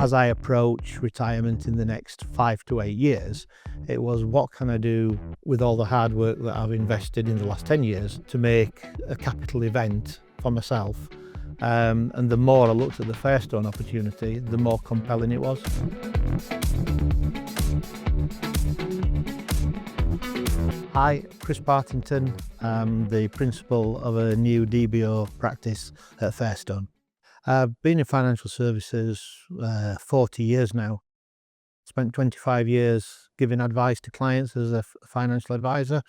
As I approach retirement in the next 5 to 8 years, it was what can I do with all the hard work that I've invested in the last 10 years to make a capital event for myself. And the more I looked at the Fairstone opportunity, the more compelling it was. Hi, Chris Partington. I'm the principal of a new DBO practice at Fairstone. I've been in financial services 40 years now. Spent 25 years giving advice to clients as a financial advisor,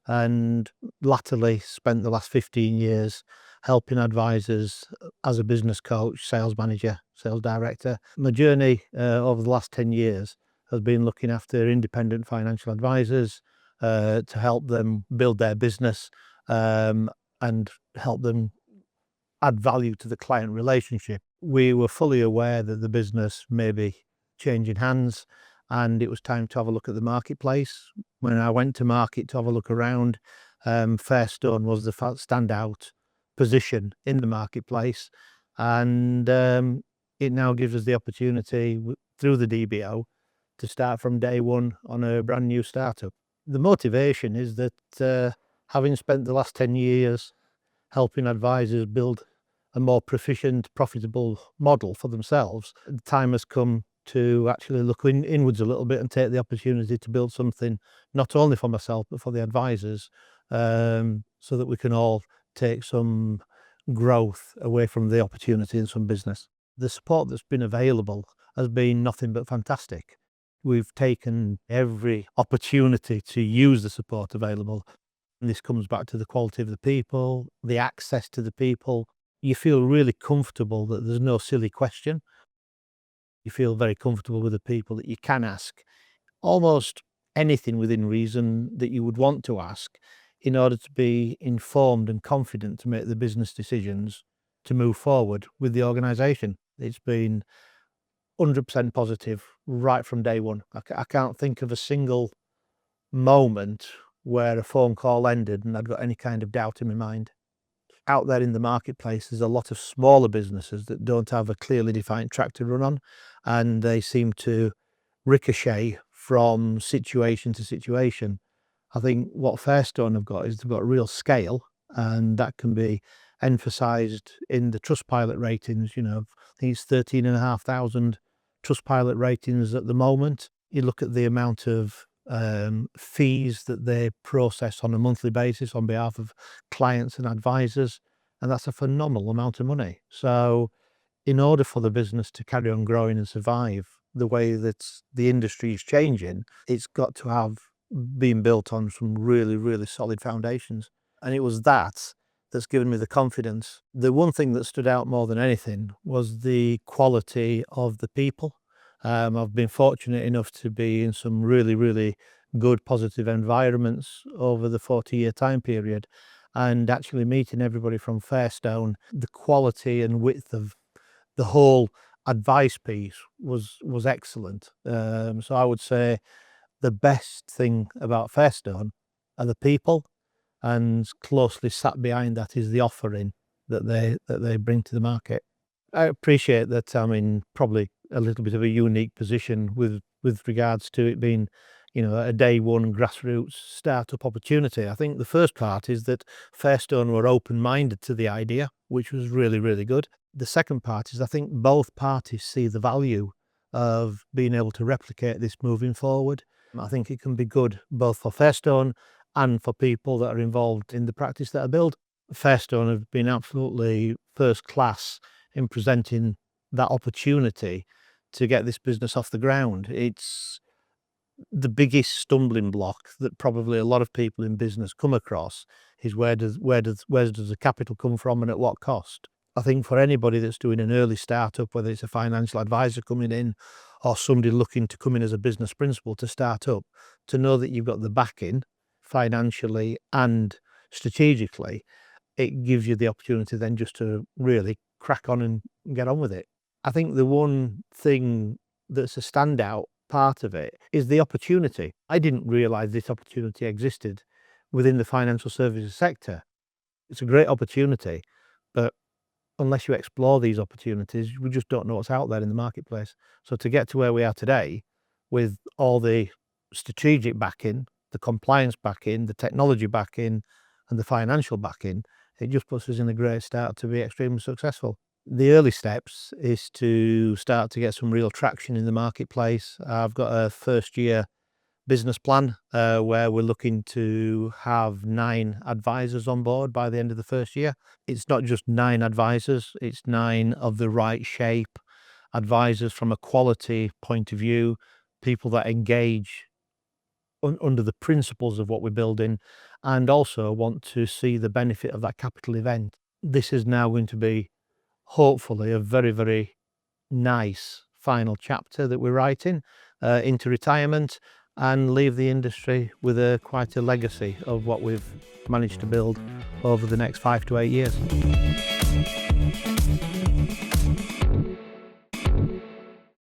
and latterly spent the last 15 years helping advisors as a business coach, sales manager, sales director. My journey over the last 10 years has been looking after independent financial advisors to help them build their business and help them add value to the client relationship. We were fully aware that the business may be changing hands, and it was time to have a look at the marketplace. When I went to market to have a look around, Fairstone was the standout position in the marketplace, and it now gives us the opportunity through the DBO to start from day one on a brand new startup. The motivation is that having spent the last 10 years helping advisors build a more proficient, profitable model for themselves, the time has come to actually look inwards a little bit and take the opportunity to build something not only for myself but for the advisors, so that we can all take some growth away from the opportunity in some business. The support that's been available has been nothing but fantastic. We've taken every opportunity to use the support available. And this comes back to the quality of the people, the access to the people. You feel really comfortable that there's no silly question. You feel very comfortable with the people that you can ask almost anything within reason that you would want to ask in order to be informed and confident to make the business decisions to move forward with the organisation. It's been 100% positive right from day one. I can't think of a single moment where a phone call ended and I'd got any kind of doubt in my mind. Out there in the marketplace, there's a lot of smaller businesses that don't have a clearly defined track to run on, and they seem to ricochet from situation to situation. I think what Fairstone have got is they've got real scale, and that can be emphasised in the Trustpilot ratings. I think it's 13,500 Trustpilot ratings at the moment. You look at the amount of fees that they process on a monthly basis on behalf of clients and advisors, and that's a phenomenal amount of money. So in order for the business to carry on growing and survive the way that the industry is changing, it's got to have been built on some really, really solid foundations. And it was that's given me the confidence. The one thing that stood out more than anything was the quality of the people. I've been fortunate enough to be in some really, really good, positive environments over the 40-year time period, and actually meeting everybody from Fairstone, the quality and width of the whole advice piece was excellent. So I would say the best thing about Fairstone are the people, and closely sat behind that is the offering that they bring to the market. I appreciate that I'm in probably a little bit of a unique position with regards to it being, a day one grassroots startup opportunity. I think the first part is that Fairstone were open-minded to the idea, which was really, really good. The second part is I think both parties see the value of being able to replicate this moving forward. I think it can be good both for Fairstone and for people that are involved in the practice that I build. Fairstone have been absolutely first class in presenting that opportunity to get this business off the ground. It's the biggest stumbling block that probably a lot of people in business come across is where does the capital come from and at what cost? I think for anybody that's doing an early startup, whether it's a financial advisor coming in or somebody looking to come in as a business principal to start up, to know that you've got the backing financially and strategically, it gives you the opportunity then just to really crack on and get on with it. I think the one thing that's a standout part of it is the opportunity. I didn't realise this opportunity existed within the financial services sector. It's a great opportunity, but unless you explore these opportunities, we just don't know what's out there in the marketplace. So to get to where we are today, with all the strategic backing, the compliance backing, the technology backing, and the financial backing, it just puts us in a great start to be extremely successful. The early steps is to start to get some real traction in the marketplace. I've got a first year business plan where we're looking to have 9 advisors on board by the end of the first year. It's not just 9 advisors, it's 9 of the right shape, advisors from a quality point of view, people that engage under the principles of what we're building and also want to see the benefit of that capital event. This is now going to be hopefully a very, very nice final chapter that we're writing into retirement and leave the industry with quite a legacy of what we've managed to build over the next 5 to 8 years.